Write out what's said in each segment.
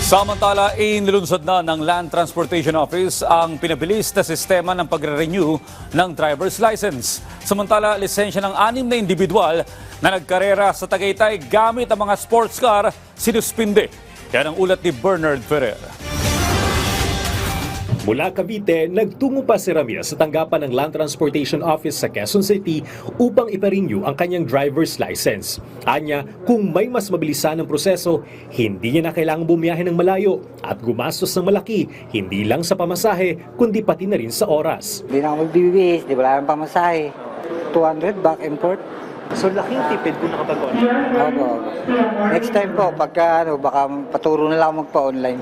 Samantala, inilunsad na ng Land Transportation Office ang pinabilis na sistema ng pagre-renew ng driver's license. Samantala, lisensya ng 6 na individual na nagkarera sa Tagaytay gamit ang mga sports car sinuspinde. Yan ang ulat ni Bernard Ferrer. Mula Cavite, nagtungo pa si Ramil sa tanggapan ng Land Transportation Office sa Quezon City upang ipa-renew ang kanyang driver's license. Anya, kung may mas mabilisan ng proseso, hindi niya na kailangang bumiyahe ng malayo at gumastos ng malaki, hindi lang sa pamasahe, kundi pati na rin sa oras. Hindi na ako magbibihis, di wala nang pamasahe. 200 back and forth. So laking tipid kung nakapag-online? Opo. Next time po, pagka baka paturo na lang magpa-online.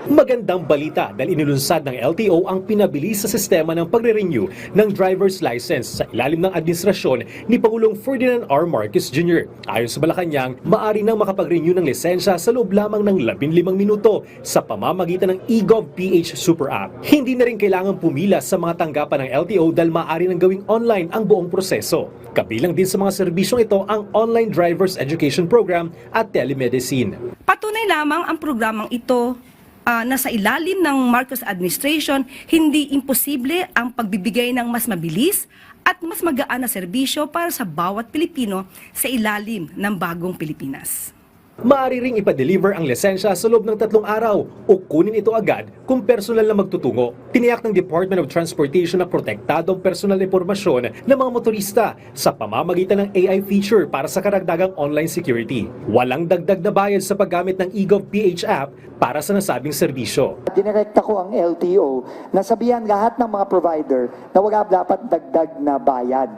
Magandang balita dahil inilunsad ng LTO ang pinabilis sa sistema ng pagre-renew ng driver's license sa ilalim ng administrasyon ni Pangulong Ferdinand R. Marcos Jr. Ayon sa Malacanang, maaari nang makapag-renew ng lisensya sa loob lamang ng 15 minuto sa pamamagitan ng eGov.ph Super App. Hindi na rin kailangan pumila sa mga tanggapan ng LTO dahil maaari nang gawing online ang buong proseso. Kabilang din sa mga serbisyong ito ang Online Driver's Education Program at Telemedicine. Patunay lamang ang programang ito na sa ilalim ng Marcos administration, hindi imposible ang pagbibigay ng mas mabilis at mas magaan na serbisyo para sa bawat Pilipino sa ilalim ng bagong Pilipinas. Maaari ring ipa-deliver ang lisensya sa loob ng 3 araw o kunin ito agad kung personal na magtutungo. Tiniyak ng Department of Transportation na protektado ang personal na impormasyon ng mga motorista sa pamamagitan ng AI feature para sa karagdagang online security. Walang dagdag na bayad sa paggamit ng eGov.ph app para sa nasabing serbisyo. Dinirekta ko ang LTO na sabihan lahat ng mga provider na wala dapat dagdag na bayad.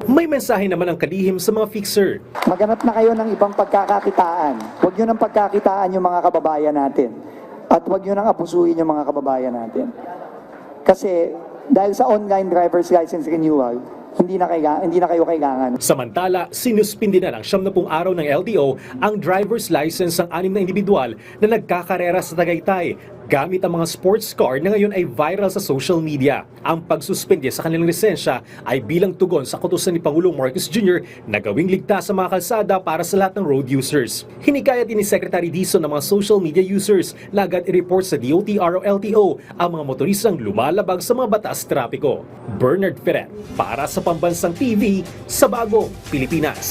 May mensahe naman ang kalihim sa mga fixer. Maghanap na kayo ng ibang pagkakakitaan. Huwag nyo nang pagkakitaan yung mga kababayan natin. At huwag nyo nang abusuhin yung mga kababayan natin. Kasi dahil sa online driver's license renewal, hindi na kayo kailangan. Samantala, sinuspindi na ng 70 araw ng LTO ang driver's license ng 6 na individual na nagkakarera sa Tagaytay gamit ang mga sports car na ngayon ay viral sa social media. Ang pagsuspende sa kanilang lisensya ay bilang tugon sa kutusan ni Pangulong Marcos Jr. na gawing ligtas sa mga kalsada para sa lahat ng road users. Hinikayat din ni Secretary Dizon ng mga social media users na agad i-report sa DOTR o LTO ang mga motoristang lumalabag sa mga batas trapiko. Bernard Ferrer para sa Pambansang TV sa Bagong Pilipinas.